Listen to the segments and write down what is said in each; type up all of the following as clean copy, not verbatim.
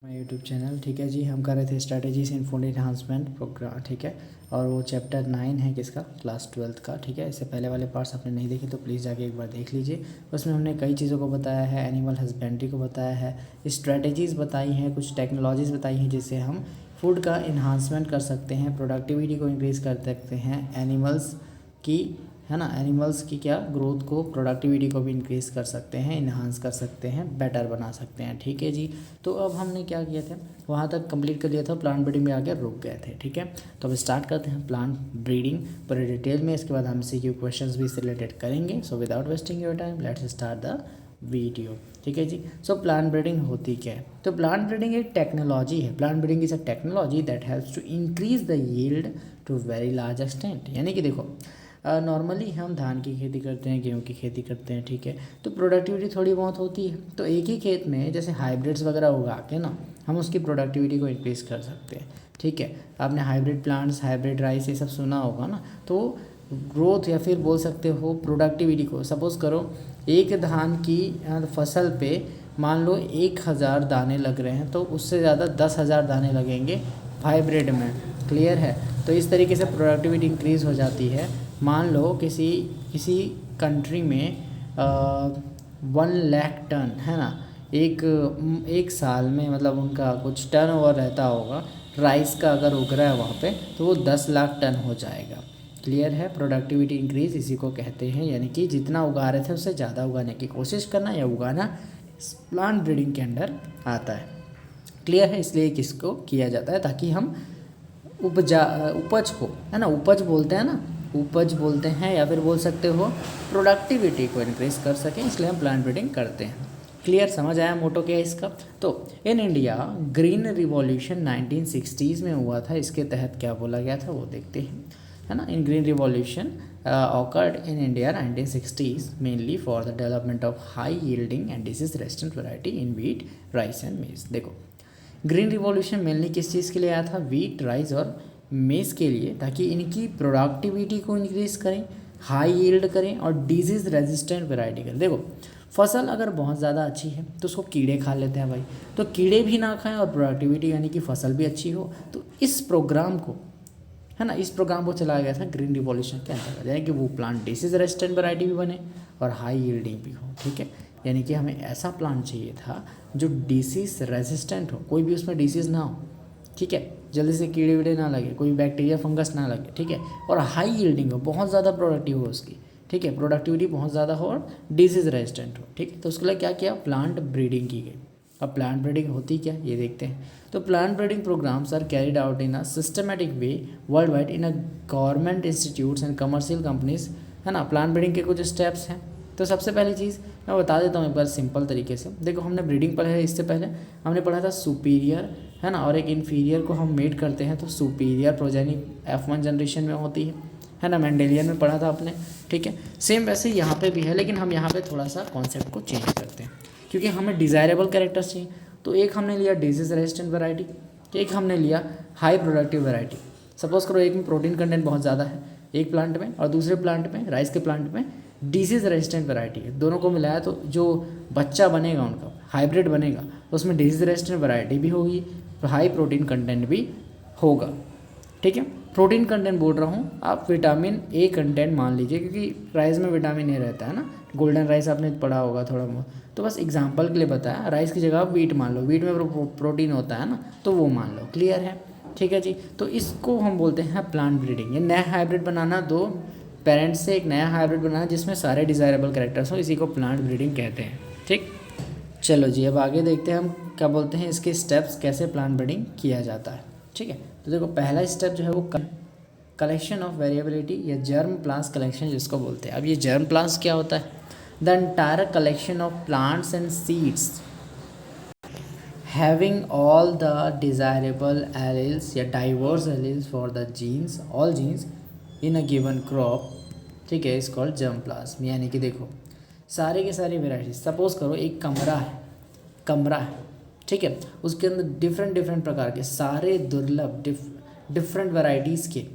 My YouTube channel. ठीक है जी, हम कर रहे थे strategies in food enhancement program. ठीक है, और वो चैप्टर 9 है किसका, क्लास 12th का। ठीक है, इससे पहले वाले पार्ट्स आपने नहीं देखे तो प्लीज़ जाके एक बार देख लीजिए। उसमें हमने कई चीज़ों को बताया है, एनिमल हस्बेंड्री को बताया है, स्ट्रैटेजीज़ बताई हैं, कुछ टेक्नोलॉजीज़ बताई हैं जिससे हम फूड का इन्हांसमेंट कर सकते हैं, प्रोडक्टिविटी को इंक्रीज़ कर सकते हैं, एनिमल्स की, है ना, एनिमल्स की क्या ग्रोथ को, प्रोडक्टिविटी को भी इंक्रीज़ कर सकते हैं, इन्हांस कर सकते हैं, बेटर बना सकते हैं। ठीक है जी, तो अब हमने क्या किया था, वहाँ तक कंप्लीट कर लिया था, प्लांट ब्रीडिंग में आके रुक गए थे। ठीक है, तो अब स्टार्ट करते हैं प्लांट ब्रीडिंग पूरे डिटेल में। इसके बाद हम सीक्यू क्वेश्चंस भी इससे रिलेटेड करेंगे। So without wasting your time let's start the video. ठीक है जी, सो प्लांट ब्रीडिंग होती क्या है? तो प्लांट ब्रीडिंग एक टेक्नोलॉजी है। Plant breeding is a technology that helps to increase the yield to very large extent. यानी कि देखो, नॉर्मली हम धान की खेती करते हैं, गेहूं की खेती करते हैं, ठीक है, तो प्रोडक्टिविटी थोड़ी बहुत होती है। तो एक ही खेत में जैसे हाइब्रिड्स वगैरह उगा के ना हम उसकी प्रोडक्टिविटी को इंक्रीज़ कर सकते हैं। ठीक है, आपने हाइब्रिड प्लांट्स, हाइब्रिड राइस ये सब सुना होगा ना, तो ग्रोथ या फिर बोल सकते हो प्रोडक्टिविटी को, सपोज़ करो एक धान की फसल पे मान लो 1000 दाने लग रहे हैं, तो उससे ज़्यादा 10,000 दाने लगेंगे हाइब्रिड में। क्लियर है? तो इस तरीके से प्रोडक्टिविटी इंक्रीज़ हो जाती है। मान लो किसी किसी कंट्री में 1 लाख टन, है ना, एक साल में मतलब उनका कुछ टर्न ओवर रहता होगा राइस का, अगर उग रहा है वहाँ पे, तो वो 10 लाख टन हो जाएगा। क्लियर है? प्रोडक्टिविटी इंक्रीज इसी को कहते हैं, यानी कि जितना उगा रहे थे उससे ज़्यादा उगाने की कोशिश करना या उगाना प्लांट ब्रीडिंग के अंडर आता है। क्लियर है? इसलिए किसको किया जाता है, ताकि हम उपज को, है ना, उपज बोलते हैं ना, उपज बोलते हैं या फिर बोल सकते हो प्रोडक्टिविटी को इंक्रीज कर सकें, इसलिए हम प्लांट ब्रीडिंग करते हैं। क्लियर? समझ आया मोटो क्या है इसका? तो in India green revolution 1960s में हुआ था। इसके तहत क्या बोला गया था वो देखते हैं, है ना। इन green revolution occurred in India 1960s mainly for the development of high yielding and disease resistant variety in wheat, rice and maize। देखो, ग्रीन रिवॉल्यूशन मेनली किस चीज़ के लिए आया था? वीट, राइस और मेज़ के लिए, ताकि इनकी प्रोडक्टिविटी को इंक्रीज करें, हाई यील्ड करें और डिजीज़ रेजिस्टेंट वैरायटी करें। देखो, फसल अगर बहुत ज़्यादा अच्छी है तो उसको कीड़े खा लेते हैं भाई, तो कीड़े भी ना खाएं और प्रोडक्टिविटी यानी कि फसल भी अच्छी हो। तो इस प्रोग्राम को, है ना, इस प्रोग्राम को चलाया गया था ग्रीन रिवॉल्यूशन के अंतर्गत, यानी कि वो प्लांट डिसीज रेजिस्टेंट वैरायटी भी बने और हाई यील्डिंग भी हो। ठीक है, यानी कि हमें ऐसा प्लांट चाहिए था जो डिसीज रेजिस्टेंट हो, कोई भी उसमें डिसीज़ ना हो। ठीक है, जल्दी से कीड़े वीड़े ना लगे, कोई बैक्टीरिया फंगस ना लगे। ठीक है, और हाई यील्डिंग हो, बहुत ज़्यादा प्रोडक्टिव हो उसकी। ठीक है, प्रोडक्टिविटी बहुत ज़्यादा हो और डिजीज़ रेजिस्टेंट हो। ठीक है, तो उसके लिए क्या किया? प्लांट ब्रीडिंग की गई। अब प्लांट ब्रीडिंग होती क्या, ये देखते हैं। तो plant breeding programs are carried out in a systematic way worldwide in a government institutes and commercial companies, है ना। प्लांट ब्रीडिंग के कुछ स्टेप्स हैं। तो सबसे पहली चीज़ मैं बता देता हूँ एक बार सिंपल तरीके से। देखो, हमने ब्रीडिंग पढ़ा है, इससे पहले हमने पढ़ा था सुपीरियर, है ना, और एक इन्फीरियर को हम मेट करते हैं, तो सुपीरियर प्रोजेनी F1 जनरेशन में होती है ना, मेंडेलियन में पढ़ा था आपने। ठीक है, सेम वैसे यहाँ पे भी है, लेकिन हम यहाँ पे थोड़ा सा कॉन्सेप्ट को चेंज करते हैं, क्योंकि हमें डिज़ायरेबल कैरेक्टर्स चाहिए। तो एक हमने लिया डिजीज रेजिस्टेंट वैरायटी, एक हमने लिया हाई प्रोडक्टिव वैरायटी। सपोज करो एक में प्रोटीन कंटेंट बहुत ज़्यादा है एक प्लांट में, और दूसरे प्लांट में, राइस के प्लांट में, डिजीज रेजिस्टेंट वैरायटी है। दोनों को मिलाया तो जो बच्चा बनेगा उनका हाइब्रिड बनेगा, उसमें डिजीज रेजिस्टेंट वैरायटी भी होगी, हाई प्रोटीन कंटेंट भी होगा। ठीक है, प्रोटीन कंटेंट बोल रहा हूँ, आप विटामिन ए कंटेंट मान लीजिए, क्योंकि राइस में विटामिन ए रहता है ना। गोल्डन राइस आपने पढ़ा होगा थोड़ा बहुत, तो बस एग्जांपल के लिए बताया। राइस की जगह आप वीट मान लो, वीट में प्रोटीन होता है ना, तो वो मान लो। क्लियर है? ठीक है जी, तो इसको हम बोलते हैं प्लांट ब्रीडिंग। ये नया हाइब्रिड बनाना, दो पेरेंट्स से एक नया हाइब्रिड बनाना जिसमें सारे डिज़ायरेबल कैरेक्टर्स हो, इसी को प्लांट ब्रीडिंग कहते हैं। ठीक, चलो जी, अब आगे देखते हैं हम क्या बोलते हैं, इसके स्टेप्स कैसे प्लांट ब्रीडिंग किया जाता है। ठीक है, तो देखो, पहला स्टेप जो है वो कलेक्शन ऑफ वेरिएबिलिटी या जर्म प्लांट्स कलेक्शन जिसको बोलते हैं। अब ये जर्म प्लांट्स क्या होता है? The entire collection of plants and seeds having all the desirable alleles या diverse alleles for the genes, all genes in a given crop, ठीक है, इस कॉल्ड जर्म प्लाज्म। यानी कि देखो, सारे के सारे वेराइटीज, सपोज करो एक कमरा है, ठीक है, उसके अंदर डिफरेंट डिफरेंट प्रकार के सारे दुर्लभ डिफरेंट वैराइटीज़ के,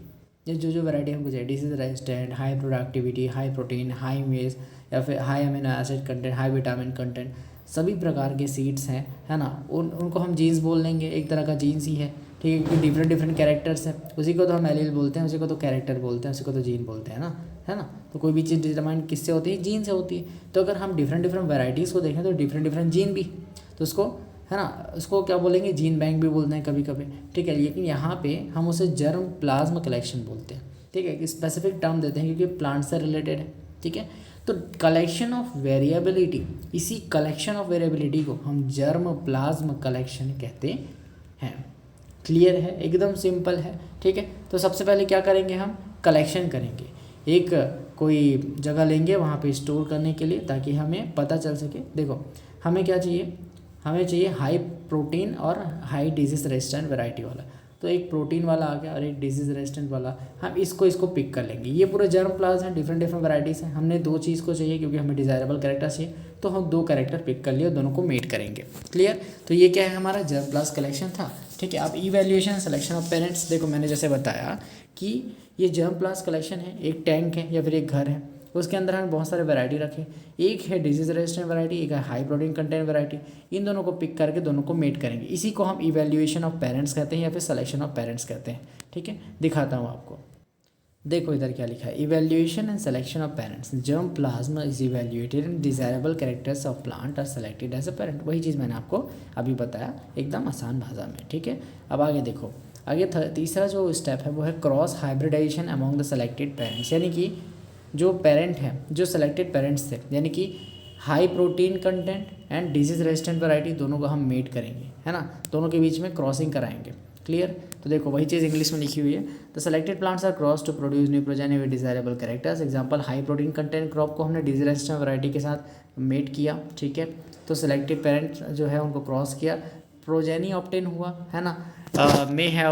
ये जो वैरायटी हमको चाहिए, disease resistant, high productivity, high protein, high मेज, या फिर high amino acid content, high vitamin content, सभी प्रकार के सीड्स हैं, है ना, उनको हम जीन्स बोल देंगे, एक तरह का जीन्स ही है, ठीक है, डिफरेंट डिफरेंट कैरेक्टर्स हैं, उसी को तो हम एलील बोलते हैं, उसी को तो कैरेक्टर बोलते हैं, उसी को तो जीन बोलते हैं ना, है ना। तो कोई भी चीज़ डिटरमाइन किससे होती है, जीन से होती है। तो अगर हम डिफरेंट डिफरेंट वैराइटीज़ को देखें तो डिफरेंट डिफरेंट जीन भी, तो उसको, है ना, उसको क्या बोलेंगे, जीन बैंक भी बोलते हैं कभी कभी, ठीक है। लेकिन यहाँ पे हम उसे जर्म प्लाज्म कलेक्शन बोलते हैं, ठीक है, स्पेसिफिक टर्म देते हैं क्योंकि प्लांट से रिलेटेड है, ठीक है। तो कलेक्शन ऑफ वेरिएबिलिटी, इसी कलेक्शन ऑफ वेरिएबिलिटी को हम जर्म प्लाज्म कलेक्शन कहते हैं। क्लियर है, एकदम सिंपल है, ठीक है। तो सबसे पहले क्या करेंगे, हम कलेक्शन करेंगे, एक कोई जगह लेंगे वहाँ पे स्टोर करने के लिए, ताकि हमें पता चल सके। देखो हमें क्या चाहिए, हमें चाहिए हाई प्रोटीन और हाई डिजीज रेजिस्टेंट वैरायटी वाला। तो एक प्रोटीन वाला आ गया और एक डिजीज रेजिस्टेंट वाला, हम इसको पिक कर लेंगे। ये पूरे जर्म प्लाज्म हैं, डिफरेंट डिफरेंट वैराइटीज़ हैं, हमने दो चीज़ को चाहिए क्योंकि हमें डिज़ायरेबल कैरेक्टर चाहिए, तो हम दो कैरेक्टर पिक कर लिए और दोनों को मेट करेंगे। क्लियर। तो ये क्या है, हमारा जर्म प्लाज्म कलेक्शन था, ठीक है। अब इवैल्यूएशन सिलेक्शन ऑफ पेरेंट्स, देखो मैंने जैसे बताया कि ये जर्म प्लाज्म कलेक्शन है, एक टैंक है या फिर एक घर है, उसके अंदर हमने बहुत सारे वैरायटी रखे, एक है डिजीज रेजिस्टेंट वैरायटी, एक है हाई प्रोटीन कंटेंट वैरायटी। इन दोनों को पिक करके दोनों को मेट करेंगे, इसी को हम इवैल्यूएशन ऑफ पेरेंट्स कहते हैं या फिर सिलेक्शन ऑफ पेरेंट्स कहते हैं, ठीक है। दिखाता हूँ आपको, देखो इधर क्या लिखा है, evaluation and selection of parents, germplasm is evaluated and desirable characters of plant are selected as a parent. वही चीज़ मैंने आपको अभी बताया एकदम आसान भाषा में, ठीक है। अब आगे देखो, आगे तीसरा जो स्टेप है वो है cross hybridization among the selected parents, यानी कि जो पेरेंट हैं, जो सेलेक्टेड पेरेंट्स थे, यानी कि high protein content and disease resistant variety, दोनों को हम मेट करेंगे, है ना, दोनों के बीच में क्रॉसिंग कराएंगे। क्लियर। तो देखो वही चीज़ इंग्लिश में लिखी हुई है, the selected plants are cross to produce new progeny with desirable characters. Example, high protein content crop को हमने डिजीज रेजिस्टेंट वैरायटी के साथ मेट किया, ठीक है। तो सेलेक्टेड पेरेंट जो है उनको क्रॉस किया, प्रोजेनी ऑब्टेन हुआ, है ना। में है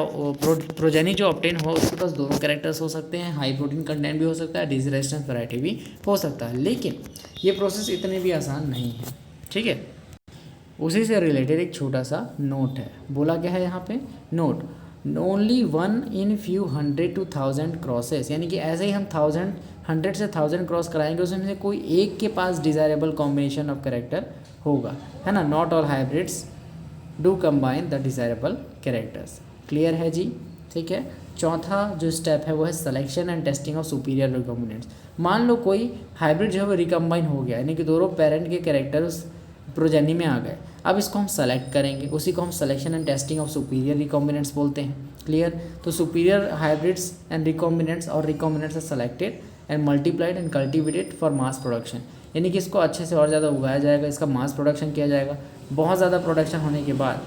प्रोजेनी जो ऑब्टेन हुआ उसके पास दोनों कैरेक्टर्स हो सकते हैं, हाई प्रोटीन कंटेंट भी हो सकता है, डिजीज रेजिस्टेंट वैरायटी भी हो सकता है। लेकिन ये प्रोसेस इतने भी आसान नहीं है, ठीक है। उसी से रिलेटेड एक छोटा सा नोट है, बोला क्या है यहाँ पे, note, only 1 in few 100 to 1000 crosses, यानी कि ऐसे ही हम 100 से 1000 क्रॉस कराएंगे, उसमें से कोई एक के पास डिजायरेबल कॉम्बिनेशन ऑफ कैरेक्टर होगा, है ना। Not all hybrids do combine the desirable characters. Clear है जी, ठीक है। चौथा जो स्टेप है वो है selection and testing of superior recombinants. मान लो कोई हाइब्रिड जो है वो रिकम्बाइन हो गया, यानी कि दोनों पेरेंट के कैरेक्टर्स प्रोजेनी में आ गए, अब इसको हम सेलेक्ट करेंगे, उसी को हम selection and testing of superior recombinants बोलते हैं। क्लियर। तो सुपीरियर हाइब्रिड्स एंड रिकॉम्बिनेंट्स और recombinants are selected and multiplied and cultivated for mass production, यानी कि इसको अच्छे से और ज़्यादा उगाया जाएगा, इसका मास प्रोडक्शन किया जाएगा। बहुत ज़्यादा प्रोडक्शन होने के बाद,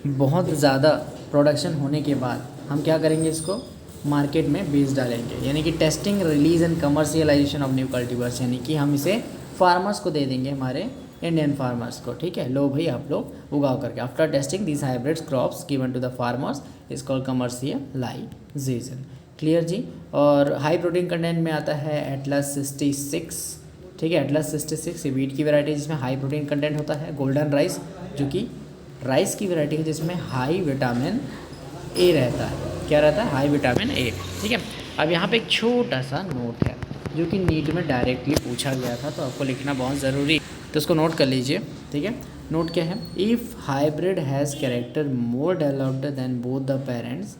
बहुत ज़्यादा प्रोडक्शन होने के बाद हम क्या करेंगे, इसको मार्केट में बेच डालेंगे, यानी कि testing, release and commercialisation of new cultivars, यानी कि हम इसे फार्मर्स को दे देंगे, हमारे इंडियन फार्मर्स को, ठीक है। लो भाई आप लोग उगाओ करके। After testing this hybrids crops given to the farmers is called commercialization. Clear जी। और हाई प्रोटीन कंटेंट में आता है एटलस 66, ठीक है। एटलस 66 ये वीट की वैरायटी जिसमें हाई प्रोटीन कंटेंट होता है। गोल्डन राइस जो कि राइस की वैरायटी है जिसमें हाई विटामिन ए रहता है। क्या रहता है, हाई विटामिन ए, ठीक है। अब यहाँ पे एक छोटा सा नोट है जो कि नीट में डायरेक्टली पूछा गया था, तो आपको लिखना बहुत ज़रूरी, तो उसको नोट कर लीजिए, ठीक है। नोट क्या है, if hybrid has character more developed then both the parents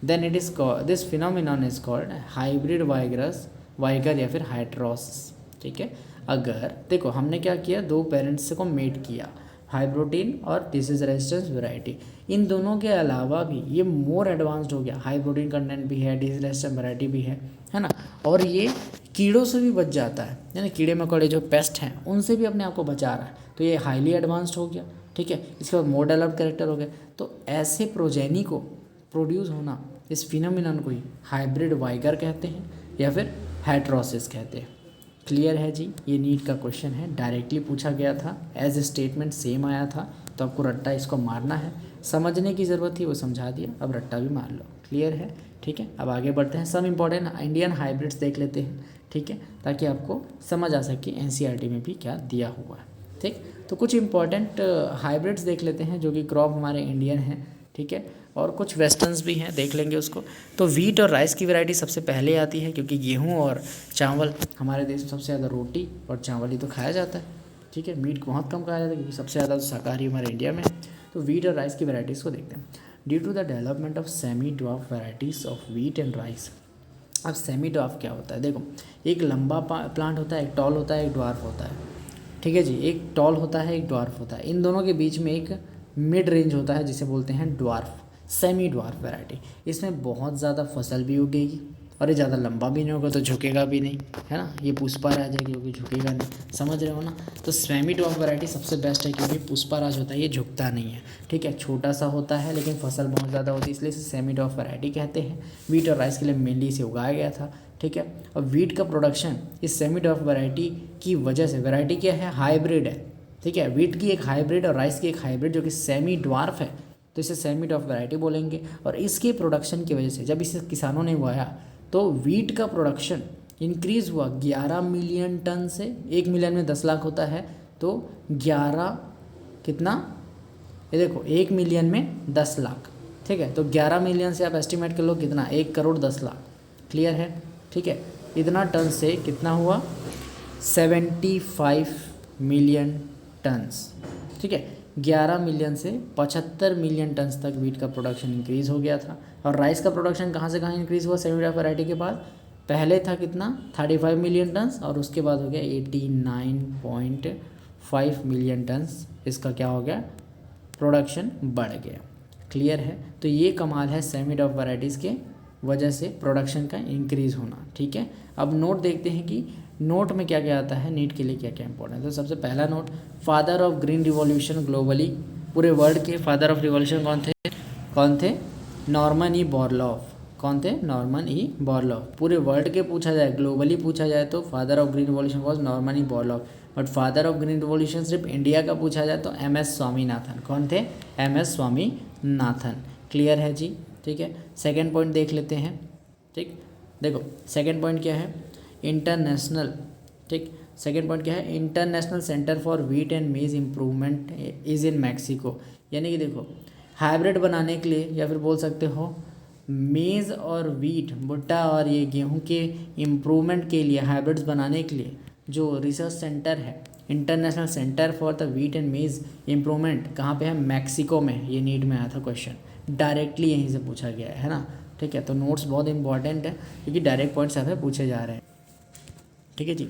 then it is this phenomenon is called hybrid vigour या फिर हाइड्रोसिस, ठीक है। अगर देखो हमने क्या किया, दो पेरेंट्स को मेट किया, हाई प्रोटीन और डिसीज रेजिस्टेंस वैरायटी, इन दोनों के अलावा भी ये मोर एडवांस्ड हो गया, हाई प्रोटीन कंटेंट भी है, डिसीज रेजिस्टेंस वैरायटी भी है ना। और ये कीड़ों से भी बच जाता है, यानी कीड़े मकोड़े जो पेस्ट हैं उनसे भी अपने आप को बचा रहा है, तो ये हाईली एडवांस्ड हो गया, ठीक है। इसके बाद मोर डेवलप्ड कैरेक्टर हो गया। तो ऐसे प्रोजेनी को प्रोड्यूस होना, इस फिनोमिनन को ही हाइब्रिड वाइगर कहते हैं या फिर हाइड्रोसिस कहते हैं। क्लियर है जी। ये नीट का क्वेश्चन है, डायरेक्टली पूछा गया था, एज ए स्टेटमेंट सेम आया था, तो आपको रट्टा इसको मारना है, समझने की ज़रूरत थी वो समझा दिया, अब रट्टा भी मार लो। क्लियर है, ठीक है। अब आगे बढ़ते हैं, सम इम्पॉर्टेंट इंडियन हाइब्रिड्स देख लेते हैं, ठीक है, ताकि आपको समझ आ सके एनसीईआरटी में भी क्या दिया हुआ है, ठीक। तो कुछ इंपॉर्टेंट हाइब्रिड्स देख लेते हैं जो कि क्रॉप हमारे इंडियन हैं, ठीक है, और कुछ वेस्टर्न्स भी हैं, देख लेंगे उसको। तो वीट और राइस की वैरायटी सबसे पहले आती है, क्योंकि गेहूँ और चावल हमारे देश में सबसे ज़्यादा रोटी और चावल ही तो खाया जाता है, ठीक है। मीट बहुत कम खाया जाता है, क्योंकि सबसे ज़्यादा शाकाहारी हमारे इंडिया में है। तो वीट और राइस की वैरायटीज़ को देखते हैं। Due to the development of semi dwarf varieties of wheat and rice. अब सेमी ड्वार्फ क्या होता है, देखो, एक लंबा प्लांट होता है, एक टॉल होता है, एक ड्वार्फ होता है, ठीक है जी। एक टॉल होता है, एक ड्वार्फ होता है, इन दोनों के बीच में एक मिड रेंज होता है जिसे बोलते हैं ड्वार्फ, सेमी ड्वार्फ वैरायटी। इसमें बहुत ज़्यादा फसल भी उगेगी और ये ज़्यादा लंबा भी नहीं होगा तो झुकेगा भी नहीं, है ना। ये पुष्पाराज है क्योंकि झुकेगा नहीं, समझ रहे हो ना। तो सेमी ड्वार्फ वैरायटी सबसे बेस्ट है, क्योंकि पुष्पाराज होता है, ये झुकता नहीं है, ठीक है। छोटा सा होता है लेकिन फसल बहुत ज़्यादा होती है, इसलिए इसे सेमी ड्वार्फ वैरायटी कहते हैं। वीट और राइस के लिए मेनली इसे उगाया गया था, ठीक है। और वीट का प्रोडक्शन इस सेमी ड्वार्फ वैरायटी की वजह से, वैरायटी क्या है, हाइब्रिड है, ठीक है। वीट की एक हाइब्रिड और राइस की एक हाइब्रिड जो कि सेमी ड्वार्फ है, तो इसे सेमी ड्वार्फ वैरायटी बोलेंगे। और इसके प्रोडक्शन की वजह से जब इसे किसानों ने उगाया तो वीट का प्रोडक्शन इंक्रीज़ हुआ 11 मिलियन टन से। 1 मिलियन में 10 लाख होता है, तो 11 कितना, ये देखो 1 मिलियन में 10 लाख, ठीक है। तो 11 मिलियन से आप एस्टिमेट कर लो कितना, 1 करोड़ 10 लाख, क्लियर है, ठीक है। इतना टन से कितना हुआ, 75 मिलियन टन्स, ठीक है। 11 मिलियन से 75 मिलियन टन्स तक वीट का प्रोडक्शन इंक्रीज़ हो गया था। और राइस का प्रोडक्शन कहाँ से कहाँ इंक्रीज़ हुआ सेमी ड्वार्फ वैरायटी के बाद, पहले था कितना 35 मिलियन टन्स और उसके बाद हो गया 89.5 मिलियन टन्स, इसका क्या हो गया, प्रोडक्शन बढ़ गया, क्लियर है। तो ये कमाल है सेमी ड्वार्फ वैरायटीज़ के वजह से प्रोडक्शन का इंक्रीज़ होना, ठीक है। अब नोट देखते हैं कि नोट में क्या क्या आता है, नीट के लिए क्या क्या इंपॉर्टेंट है। तो सबसे पहला note, father of green revolution globally, पूरे वर्ल्ड के फादर ऑफ रिवॉल्यूशन कौन थे, नॉर्मन ई बोरलॉफ। कौन थे, नॉर्मन ई बोरलॉफ। पूरे वर्ल्ड के पूछा जाए, ग्लोबली पूछा जाए तो father of green revolution was Norman E Borlaug. But father of green revolution सिर्फ इंडिया का पूछा जाए तो MS स्वामीनाथन। कौन थे, MS स्वामीनाथन, क्लियर है जी, ठीक है। सेकेंड पॉइंट देख लेते हैं, ठीक। देखो सेकेंड पॉइंट क्या है, इंटरनेशनल, ठीक। सेकेंड पॉइंट क्या है, international centre for wheat and maize improvement is in Mexico. यानी कि देखो हाइब्रिड बनाने के लिए, या फिर बोल सकते हो मेज़ और वीट, भुट्टा और ये गेहूं के इम्प्रूवमेंट के लिए, हाइब्रिड्स बनाने के लिए जो रिसर्च सेंटर है, international centre for the wheat and maize improvement, कहाँ पे है, मैक्सिको में। ये नीट में आया था क्वेश्चन, डायरेक्टली यहीं से पूछा गया है ना, ठीक है। तो नोट्स बहुत इंपॉर्टेंट है क्योंकि डायरेक्ट पॉइंट्स यहाँ पे पूछे जा रहे हैं, ठीक है जी,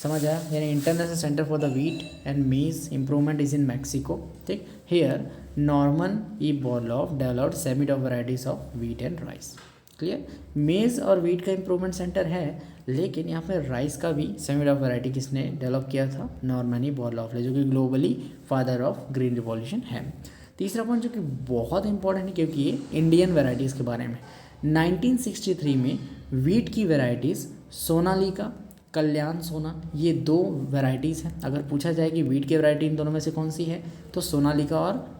समझ आया। यानी international centre for the wheat and maize improvement is in Mexico, ठीक। Here Norman E Borlaug developed semi dwarf varieties of wheat and rice, clear. Maize और व्हीट का इम्प्रूवमेंट सेंटर है, लेकिन यहाँ पे राइस का भी सेमी ड्वार्फ वैरायटी किसने डेवलप किया था, नॉर्मन ई बोरलॉफ ने, जो कि globally father of green revolution है। तीसरा पॉइंट जो कि बहुत इंपॉर्टेंट है क्योंकि ये इंडियन वैराइटीज़ के बारे में, 1963 में वीट की वैराइटीज़ सोनालिका, कल्याण सोना, ये 2 वैराइटीज़ हैं। अगर पूछा जाए कि वीट की वैरायटी इन दोनों में से कौन सी है, तो सोनालिका और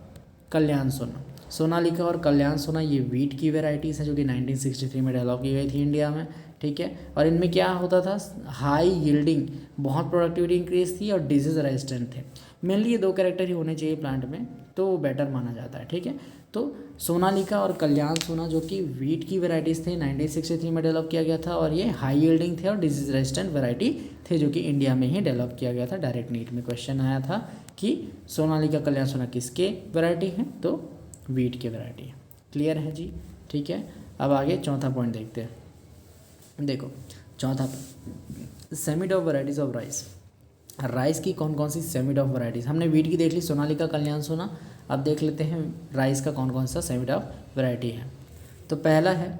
कल्याण सोना। सोनालिका और कल्याण सोना ये वीट की वैराइटीज़ हैं जो कि 1963 में डेवलप की गई थी इंडिया में, ठीक है। और इनमें क्या होता था, हाई यील्डिंग, बहुत प्रोडक्टिविटी इंक्रीज थी और डिजीज़ रेजिस्टेंट थे। मेनली ये 2 कैरेक्टर ही होने चाहिए प्लांट में, तो वो बेटर माना जाता है, ठीक है। तो सोनालिका और कल्याण सोना जो कि वीट की वैराइटीज़ थे 1963 में डेवलप किया गया था, और ये हाई यील्डिंग थे और डिजीज रेजिस्टेंट वैरायटी थे जो कि इंडिया में ही डेवलप किया गया था। डायरेक्ट नीट में क्वेश्चन आया था कि सोनालिका कल्याण सोना किसके वैरायटी है, तो वीट की वैरायटी है, क्लियर है जी, ठीक है। अब आगे चौथा पॉइंट देखते हैं। देखो चौथा, semi dwarf varieties of rice. Rice की कौन कौन सी सेमी ड्वार्फ वैराइटीज़, हमने वीट की देख ली, सोनालिका, कल्याण सोना। अब देख लेते हैं राइस का कौन कौन सा सेमी ड्वार्फ वैरायटी है। तो पहला है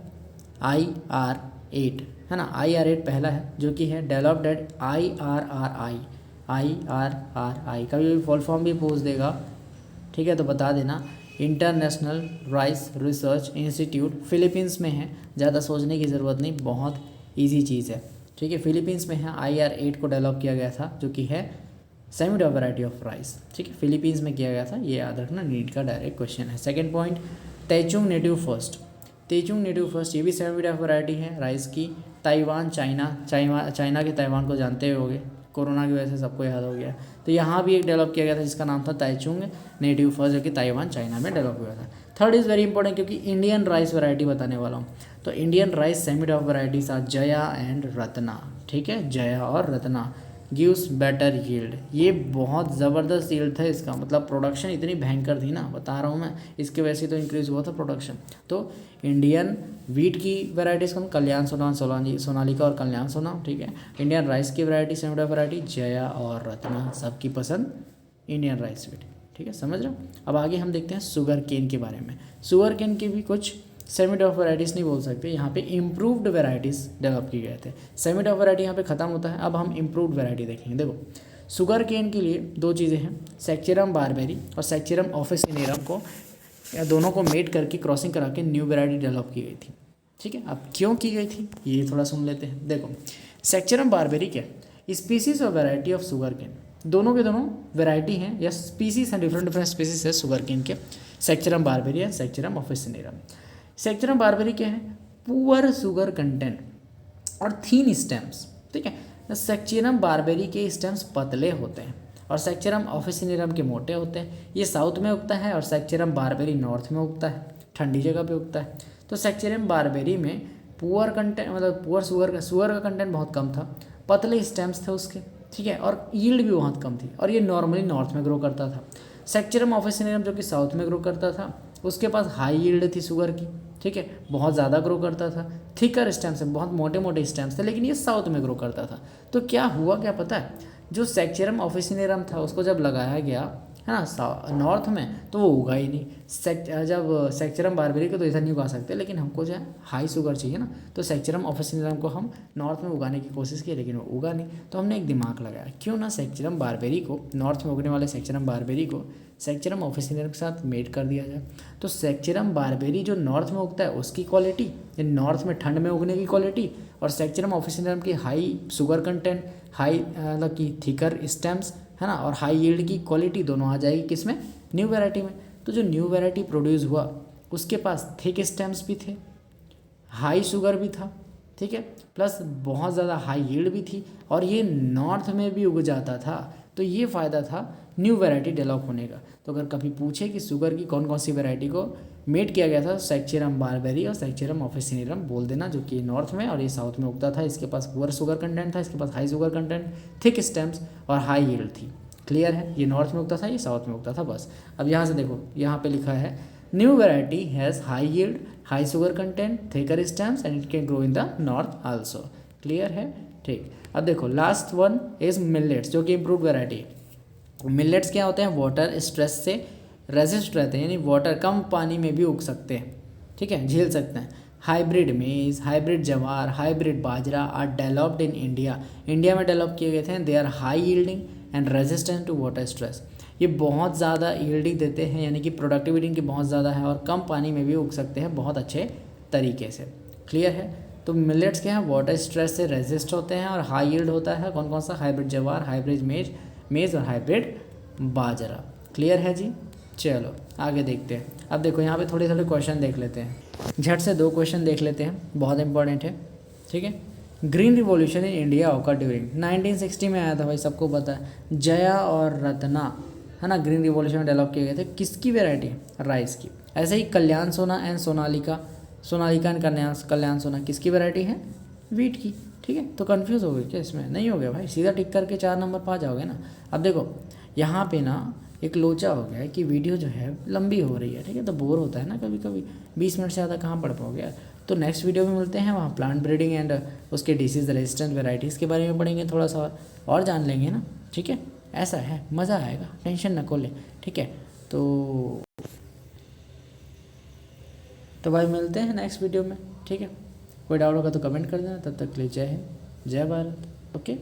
IR8, है ना, IR8 पहला है जो कि है डेवलप्ड एट IRRI। कभी भी फुल फॉर्म भी पूछ देगा, ठीक है, तो बता देना, international rice research institute, Philippines में है, ज़्यादा सोचने की ज़रूरत नहीं, बहुत ईजी चीज़ है, ठीक है। फिलीपींस में है, IR8 को डेवलप किया गया था जो कि है semi dwarf variety of rice, ठीक है, फिलीपींस में किया गया था, ये याद रखना, नीट का डायरेक्ट क्वेश्चन है। Second point, Taichung native first. Taichung native first ये भी सेमी ड्वार्फ वैरायटी है राइस की। ताइवान, चाइना के ताइवान को जानते होंगे, कोरोना की वजह से सबको याद हो गया। तो यहाँ भी एक डेवलप किया गया था जिसका नाम था ताइचुंग नेटिव फर्स्ट, जो कि ताइवान चाइना में डेवलप हुआ था। थर्ड इज़ वेरी इंपॉर्टेंट क्योंकि इंडियन राइस वैरायटी बताने वाला हूँ। तो Indian rice semi dwarf varieties are Jaya and Ratna, ठीक है, जया और रत्ना गिव्स बेटर यील्ड। ये बहुत ज़बरदस्त यील्ड था इसका, मतलब प्रोडक्शन इतनी भयंकर थी ना, बता रहा हूँ मैं, इसकी वजह से तो इंक्रीज़ हुआ था प्रोडक्शन। तो इंडियन वीट की वैरायटीज़ कौन, कल्याण सोना, सोनालिका और कल्याण सोना, ठीक है। इंडियन राइस की वैरायटी सेमी डॉफ वैरायटी जया और रत्ना, सबकी पसंद इंडियन राइस वीट, ठीक है, समझ रहे हो। अब आगे हम देखते हैं शुगर केन के बारे में। शुगर केन की भी कुछ सेमी डॉफ वैराइटीज़ नहीं बोल सकते, यहाँ पे इम्प्रूव्ड वैराइटीज़ डेवलप किए गए थे। सेमी डॉफ वैरायटी यहाँ पे ख़त्म होता है, अब हम इम्प्रूव्ड वैरायटी देखेंगे। देखो शुगर केन के लिए दो चीज़ें हैं, सेक्चुरम बारबेरी और सेक्चुरम ऑफिसिनेरम को, या दोनों को मेट करके क्रॉसिंग करा के न्यू वैरायटी डेवलप की गई थी, ठीक है। अब क्यों की गई थी ये थोड़ा सुन लेते हैं। देखो सेक्चुरम बारबेरी क्या, स्पीसीज और वैरायटी ऑफ शुगर केन, दोनों के दोनों वैरायटी हैं या स्पीसीज हैं, डिफरेंट डिफरेंट स्पीसीज है शुगर केन के, सेक्चुरम बारबेरी है सेक्चुरम ऑफिसिनेरम। सेक्चुरम बारबेरी क्या है, पुअर शुगर कंटेंट और थीन स्टेम्स, ठीक है। सेक्चुरम बारबेरी के स्टेम्स पतले होते हैं और सेक्चुरम ऑफिसिनेरम के मोटे होते हैं। ये साउथ में उगता है और सेक्चुरम बारबेरी नॉर्थ में उगता है, ठंडी जगह पे उगता है। तो सेक्चुरम बारबेरी में पुअर कंटेंट, मतलब पुअर शुगर का कंटेंट बहुत कम था, पतले स्टेम्स थे उसके, ठीक है, और यील्ड भी बहुत कम थी, और ये नॉर्मली नॉर्थ में ग्रो करता था। सेक्चुरम ऑफिसिनेरम जो कि साउथ में ग्रो करता था, उसके पास हाई यील्ड थी शुगर की, ठीक है, बहुत ज़्यादा ग्रो करता था, थिकर स्टेम्स है, बहुत मोटे मोटे स्टेम्स थे, लेकिन ये साउथ में ग्रो करता था। तो क्या हुआ क्या पता है, जो सेक्चुरम ऑफिसिनेरम था उसको जब लगाया गया है ना नॉर्थ में, तो वो उगा ही नहीं। जब सेक्चुरम बारबेरी को तो इधर नहीं उगा सकते, लेकिन हमको जो है हाई शुगर चाहिए ना, तो सेक्चुरम ऑफिसिनेरम को हम नॉर्थ में उगाने की कोशिश की, लेकिन वो उगा नहीं। तो हमने एक दिमाग लगाया, क्यों ना सेक्चुरम बारबेरी को, नॉर्थ में उगने वाले सेक्चुरम बारबेरी को सेक्चुरम ऑफिसिनेरम के साथ मेट कर दिया जाए। तो सेक्चुरम बारबेरी जो नॉर्थ में उगता है उसकी क्वालिटी, ये नॉर्थ में ठंड में उगने की क्वालिटी, और सेक्चुरम ऑफिसिनेरम की हाई शुगर कंटेंट, हाई मतलब कि थिकर स्टेम्स है ना, और हाई यील्ड की क्वालिटी दोनों आ जाएगी किसमें, न्यू वैरायटी में। तो जो न्यू वैरायटी प्रोड्यूस हुआ उसके पास थिक स्टेम्स भी थे, हाई शुगर भी था, ठीक है, प्लस बहुत ज़्यादा हाई यील्ड भी थी, और ये नॉर्थ में भी उग जाता था। तो ये फ़ायदा था न्यू वैरायटी डेवलप होने का। तो अगर कभी पूछे कि शुगर की कौन कौन सी वैरायटी को मेट किया गया था, सेक्चुरम बारबेरी और सेक्चुरम ऑफिसिनेरम बोल देना, जो कि नॉर्थ में और ये साउथ में उगता था। इसके पास पुअर शुगर कंटेंट था, इसके पास high sugar content, thick stems और हाई यील्ड थी। क्लियर है, ये नॉर्थ में उगता था, ये साउथ में उगता था, बस। अब यहाँ से देखो, यहाँ पे लिखा है new variety has high yield, high sugar content, thicker stems and it can grow in the north also. Clear है, ठीक। अब देखो लास्ट वन इज मिलेट्स, जो कि इम्प्रूव वैरायटी है। मिलेट्स क्या होते हैं, वाटर स्ट्रेस से रेजिस्ट रहते हैं, यानी वाटर कम पानी में भी उग सकते हैं, ठीक है, झेल सकते हैं। Hybrid maize, hybrid jowar, hybrid bajra are developed in India, India में डेवलप किए गए थे। They are high yielding and resistant to water stress, ये बहुत ज़्यादा यील्डिंग देते हैं, यानी कि प्रोडक्टिविटी इनकी बहुत ज़्यादा है, और कम पानी में भी उग सकते हैं बहुत अच्छे तरीके से। क्लियर है, तो मिलेट्स क्या है, वाटर स्ट्रेस से रेजिस्ट होते हैं और हाई यील्ड होता है। कौन कौन सा, हाइब्रिड जवार, हाइब्रिड मेज और हाइब्रिड बाजरा। क्लियर है जी, चलो आगे देखते हैं। अब देखो यहाँ पे थोड़े थोड़े क्वेश्चन देख लेते हैं, झट से 2 क्वेश्चन देख लेते हैं, बहुत इंपॉर्टेंट है, ठीक है। Green revolution in India occur during 1960 में आया था भाई, सबको पता है। जया और रत्ना है ना, ग्रीन रिवॉल्यूशन में डेवलप किए गए थे, किसकी वेराइटी, राइस की। ऐसे ही कल्याण सोना एंड सोनालिका एंड कल्याण सोना किसकी वेराइटी है, वीट की, ठीक है। तो कंफ्यूज हो गए क्या इसमें, नहीं हो गया भाई, सीधा टिक करके 4 नंबर पा जाओगे ना। अब देखो यहाँ पे ना एक लोचा हो गया है कि वीडियो जो है लंबी हो रही है, ठीक है, तो बोर होता है ना कभी कभी, 20 मिनट से ज़्यादा कहाँ पढ़ पाओगे। तो नेक्स्ट वीडियो में मिलते हैं, वहाँ प्लांट ब्रीडिंग एंड उसके डिसीज रेजिस्टेंट वेराइटीज़ के बारे में पढ़ेंगे, थोड़ा सा और जान लेंगे ना, ठीक है। ऐसा है, मज़ा आएगा, टेंशन न को ले, ठीक है। तो भाई मिलते हैं नेक्स्ट वीडियो में, ठीक है। कोई डाउट होगा तो कमेंट कर देना, तब तक के लिए जय हिंद, जय भारत, ओके।